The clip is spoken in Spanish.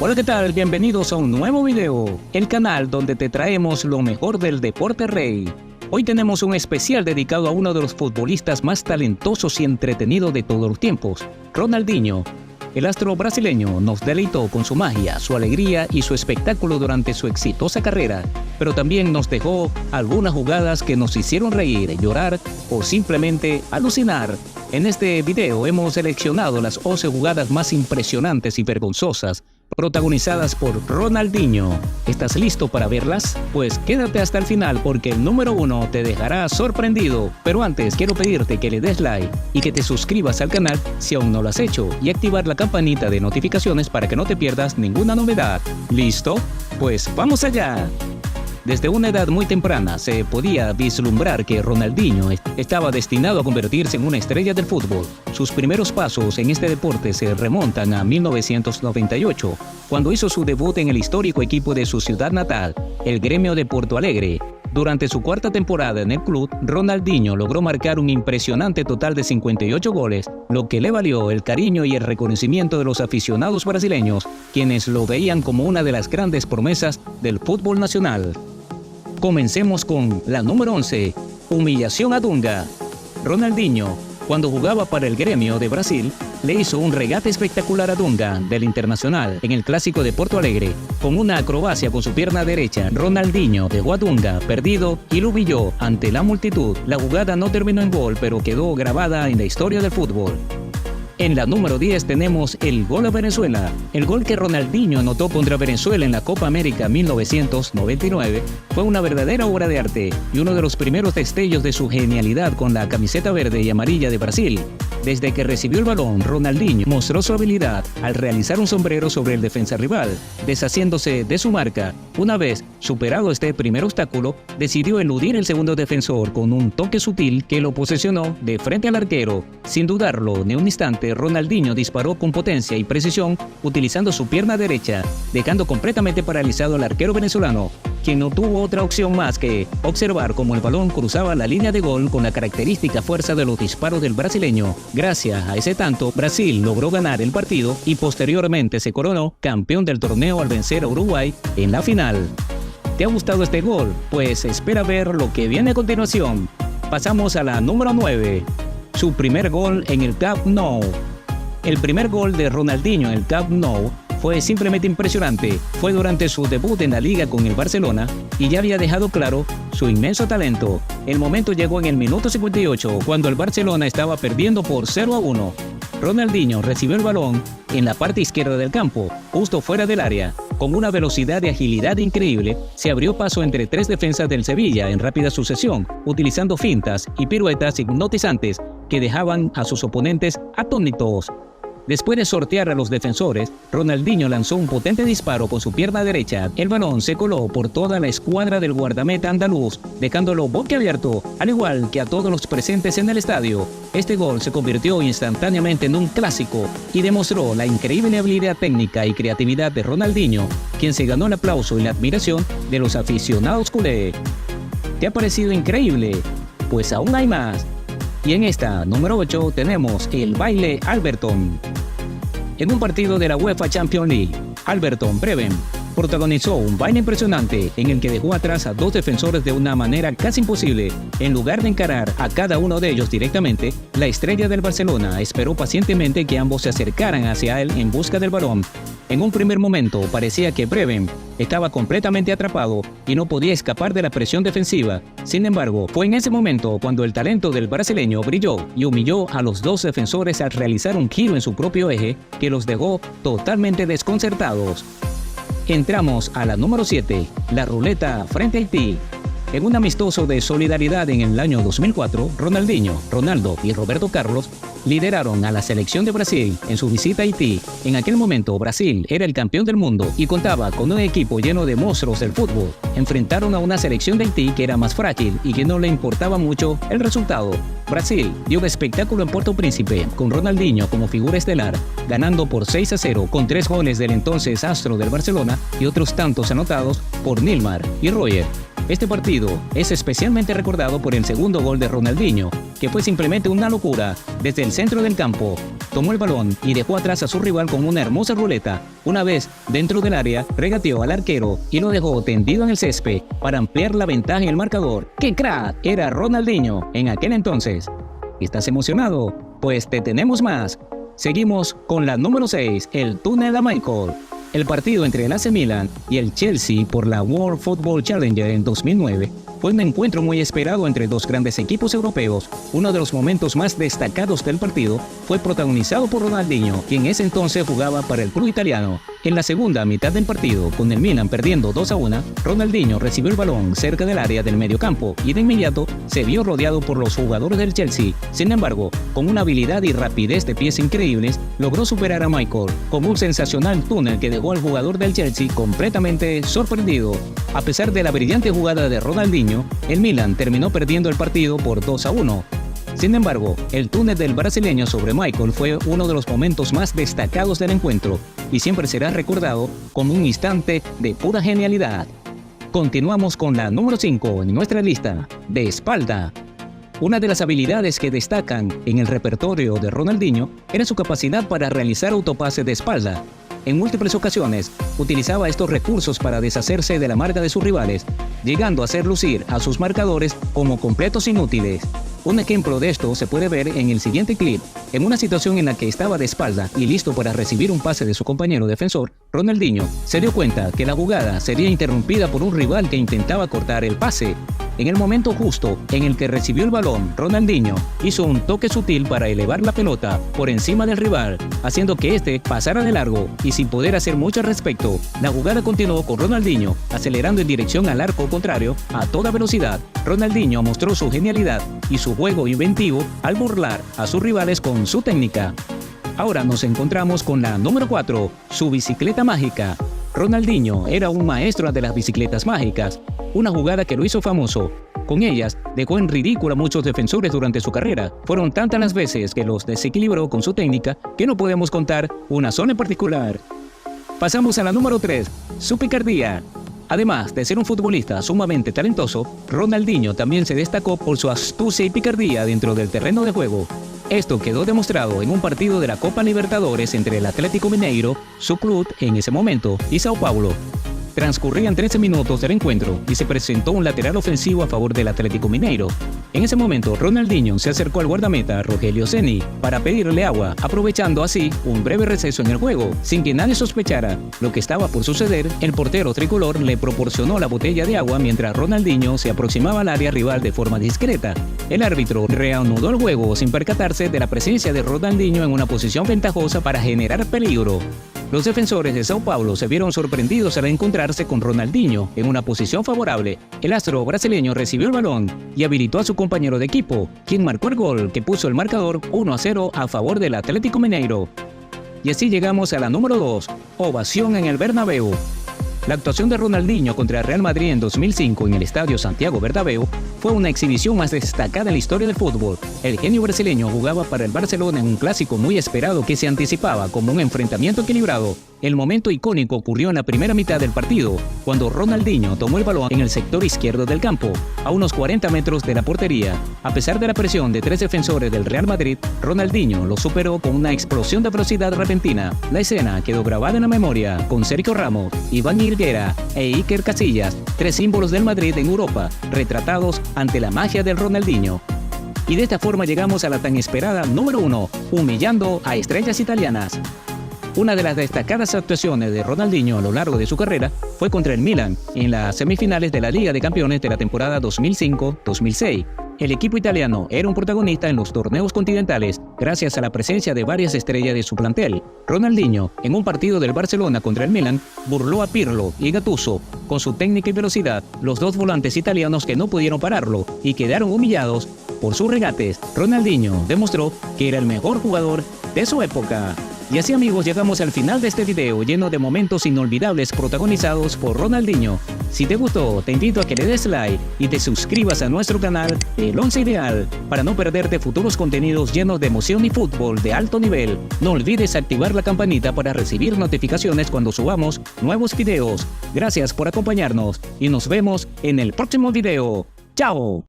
Hola, ¿qué tal? Bienvenidos a un nuevo video, el canal donde te traemos lo mejor del deporte rey. Hoy tenemos un especial dedicado a uno de los futbolistas más talentosos y entretenidos de todos los tiempos, Ronaldinho. El astro brasileño nos deleitó con su magia, su alegría y su espectáculo durante su exitosa carrera, pero también nos dejó algunas jugadas que nos hicieron reír, llorar o simplemente alucinar. En este video hemos seleccionado las 11 jugadas más impresionantes y vergonzosas protagonizadas por Ronaldinho. ¿Estás listo para verlas? Pues quédate hasta el final porque el número 1 te dejará sorprendido. Pero antes quiero pedirte que le des like y que te suscribas al canal si aún no lo has hecho y activar la campanita de notificaciones para que no te pierdas ninguna novedad. ¿Listo? Pues vamos allá. Desde una edad muy temprana se podía vislumbrar que Ronaldinho estaba destinado a convertirse en una estrella del fútbol. Sus primeros pasos en este deporte se remontan a 1998, cuando hizo su debut en el histórico equipo de su ciudad natal, el Gremio de Porto Alegre. Durante su cuarta temporada en el club, Ronaldinho logró marcar un impresionante total de 58 goles, lo que le valió el cariño y el reconocimiento de los aficionados brasileños, quienes lo veían como una de las grandes promesas del fútbol nacional. Comencemos con la número 11, humillación a Dunga. Ronaldinho, cuando jugaba para el Gremio de Brasil, le hizo un regate espectacular a Dunga del Internacional en el Clásico de Porto Alegre. Con una acrobacia con su pierna derecha, Ronaldinho dejó a Dunga perdido y lo humilló ante la multitud. La jugada no terminó en gol, pero quedó grabada en la historia del fútbol. En la número 10 tenemos el gol a Venezuela. El gol que Ronaldinho anotó contra Venezuela en la Copa América 1999 fue una verdadera obra de arte y uno de los primeros destellos de su genialidad con la camiseta verde y amarilla de Brasil. Desde que recibió el balón, Ronaldinho mostró su habilidad al realizar un sombrero sobre el defensa rival, deshaciéndose de su marca. Una vez superado este primer obstáculo, decidió eludir el segundo defensor con un toque sutil que lo posesionó de frente al arquero. Sin dudarlo ni un instante, Ronaldinho disparó con potencia y precisión utilizando su pierna derecha, dejando completamente paralizado al arquero venezolano, quien no tuvo otra opción más que observar cómo el balón cruzaba la línea de gol con la característica fuerza de los disparos del brasileño. Gracias a ese tanto, Brasil logró ganar el partido y posteriormente se coronó campeón del torneo al vencer a Uruguay en la final. ¿Te ha gustado este gol? Pues espera ver lo que viene a continuación. Pasamos a la número 9. Su primer gol en el Camp Nou. El primer gol de Ronaldinho en el Camp Nou fue simplemente impresionante. Fue durante su debut en la liga con el Barcelona y ya había dejado claro su inmenso talento. El momento llegó en el minuto 58 cuando el Barcelona estaba perdiendo por 0-1. Ronaldinho recibió el balón en la parte izquierda del campo, justo fuera del área. Con una velocidad y agilidad increíble, se abrió paso entre tres defensas del Sevilla en rápida sucesión, utilizando fintas y piruetas hipnotizantes que dejaban a sus oponentes atónitos. Después de sortear a los defensores, Ronaldinho lanzó un potente disparo con su pierna derecha. El balón se coló por toda la escuadra del guardameta andaluz, dejándolo boquiabierto, al igual que a todos los presentes en el estadio. Este gol se convirtió instantáneamente en un clásico y demostró la increíble habilidad técnica y creatividad de Ronaldinho, quien se ganó el aplauso y la admiración de los aficionados culé. ¿Te ha parecido increíble? Pues aún hay más. Y en esta número 8 tenemos el baile Alberton. En un partido de la UEFA Champions League, Alberton Breven protagonizó un baile impresionante en el que dejó atrás a dos defensores de una manera casi imposible. En lugar de encarar a cada uno de ellos directamente, la estrella del Barcelona esperó pacientemente que ambos se acercaran hacia él en busca del balón. En un primer momento parecía que Breven estaba completamente atrapado y no podía escapar de la presión defensiva. Sin embargo, fue en ese momento cuando el talento del brasileño brilló y humilló a los dos defensores al realizar un giro en su propio eje que los dejó totalmente desconcertados. Entramos a la número 7, la ruleta frente a Haití. En un amistoso de solidaridad en el año 2004, Ronaldinho, Ronaldo y Roberto Carlos lideraron a la selección de Brasil en su visita a Haití. En aquel momento, Brasil era el campeón del mundo y contaba con un equipo lleno de monstruos del fútbol. Enfrentaron a una selección de Haití que era más frágil y que no le importaba mucho el resultado. Brasil dio un espectáculo en Puerto Príncipe con Ronaldinho como figura estelar, ganando por 6-0 con 3 goles del entonces astro del Barcelona y otros tantos anotados por Neymar y Roger. Este partido es especialmente recordado por el segundo gol de Ronaldinho, que fue simplemente una locura desde el centro del campo. tomó el balón y dejó atrás a su rival con una hermosa ruleta. Una vez dentro del área, regateó al arquero y lo dejó tendido en el césped para ampliar la ventaja en el marcador. ¡Qué crack! Era Ronaldinho en aquel entonces. ¿Estás emocionado? Pues te tenemos más. Seguimos con la número 6, el túnel a Michael. El partido entre el AC Milan y el Chelsea por la World Football Challenger en 2009 fue un encuentro muy esperado entre dos grandes equipos europeos. Uno de los momentos más destacados del partido fue protagonizado por Ronaldinho, quien en ese entonces jugaba para el club italiano. En la segunda mitad del partido, con el Milan perdiendo 2-1, Ronaldinho recibió el balón cerca del área del mediocampo y de inmediato se vio rodeado por los jugadores del Chelsea. Sin embargo, con una habilidad y rapidez de pies increíbles, logró superar a Michael con un sensacional túnel que dejó al jugador del Chelsea completamente sorprendido. A pesar de la brillante jugada de Ronaldinho, el Milan terminó perdiendo el partido por 2-1. Sin embargo, el túnel del brasileño sobre Michael fue uno de los momentos más destacados del encuentro y siempre será recordado como un instante de pura genialidad. Continuamos con la número 5 en nuestra lista, de espalda. Una de las habilidades que destacan en el repertorio de Ronaldinho era su capacidad para realizar autopases de espalda. En múltiples ocasiones, utilizaba estos recursos para deshacerse de la marca de sus rivales, llegando a hacer lucir a sus marcadores como completos inútiles. Un ejemplo de esto se puede ver en el siguiente clip. En una situación en la que estaba de espalda y listo para recibir un pase de su compañero defensor, Ronaldinho se dio cuenta que la jugada sería interrumpida por un rival que intentaba cortar el pase. En el momento justo en el que recibió el balón, Ronaldinho hizo un toque sutil para elevar la pelota por encima del rival, haciendo que éste pasara de largo y sin poder hacer mucho al respecto. La jugada continuó con Ronaldinho acelerando en dirección al arco contrario a toda velocidad. Ronaldinho mostró su genialidad y su juego inventivo al burlar a sus rivales con su técnica. Ahora nos encontramos con la número 4, su bicicleta mágica. Ronaldinho era un maestro de las bicicletas mágicas, una jugada que lo hizo famoso. Con ellas, dejó en ridículo a muchos defensores durante su carrera. Fueron tantas las veces que los desequilibró con su técnica que no podemos contar una sola en particular. Pasamos a la número 3, su picardía. Además de ser un futbolista sumamente talentoso, Ronaldinho también se destacó por su astucia y picardía dentro del terreno de juego. Esto quedó demostrado en un partido de la Copa Libertadores entre el Atlético Mineiro, su club en ese momento, y Sao Paulo. Transcurrían 13 minutos del encuentro y se presentó un lateral ofensivo a favor del Atlético Mineiro. En ese momento, Ronaldinho se acercó al guardameta Rogelio Ceni para pedirle agua, aprovechando así un breve receso en el juego. Sin que nadie sospechara lo que estaba por suceder, el portero tricolor le proporcionó la botella de agua mientras Ronaldinho se aproximaba al área rival de forma discreta. El árbitro reanudó el juego sin percatarse de la presencia de Ronaldinho en una posición ventajosa para generar peligro. Los defensores de Sao Paulo se vieron sorprendidos al encontrarse con Ronaldinho en una posición favorable. El astro brasileño recibió el balón y habilitó a su compañero de equipo, quien marcó el gol que puso el marcador 1-0 a favor del Atlético Mineiro. Y así llegamos a la número 2, ovación en el Bernabéu. La actuación de Ronaldinho contra el Real Madrid en 2005 en el estadio Santiago Bernabéu fue una exhibición más destacada en la historia del fútbol. El genio brasileño jugaba para el Barcelona en un clásico muy esperado que se anticipaba como un enfrentamiento equilibrado. El momento icónico ocurrió en la primera mitad del partido, cuando Ronaldinho tomó el balón en el sector izquierdo del campo, a unos 40 metros de la portería. A pesar de la presión de 3 defensores del Real Madrid, Ronaldinho lo superó con una explosión de velocidad repentina. La escena quedó grabada en la memoria con Sergio Ramos, Iván Helguera e Iker Casillas, 3 símbolos del Madrid en Europa, retratados ante la magia del Ronaldinho. Y de esta forma llegamos a la tan esperada número 1, humillando a estrellas italianas. Una de las destacadas actuaciones de Ronaldinho a lo largo de su carrera fue contra el Milan, en las semifinales de la Liga de Campeones de la temporada 2005-2006. El equipo italiano era un protagonista en los torneos continentales gracias a la presencia de varias estrellas de su plantel. Ronaldinho, en un partido del Barcelona contra el Milan, burló a Pirlo y Gattuso con su técnica y velocidad, los dos volantes italianos que no pudieron pararlo y quedaron humillados por sus regates. Ronaldinho demostró que era el mejor jugador de su época. Y así, amigos, llegamos al final de este video lleno de momentos inolvidables protagonizados por Ronaldinho. Si te gustó, te invito a que le des like y te suscribas a nuestro canal El Once Ideal para no perderte futuros contenidos llenos de emoción y fútbol de alto nivel. No olvides activar la campanita para recibir notificaciones cuando subamos nuevos videos. Gracias por acompañarnos y nos vemos en el próximo video. ¡Chao!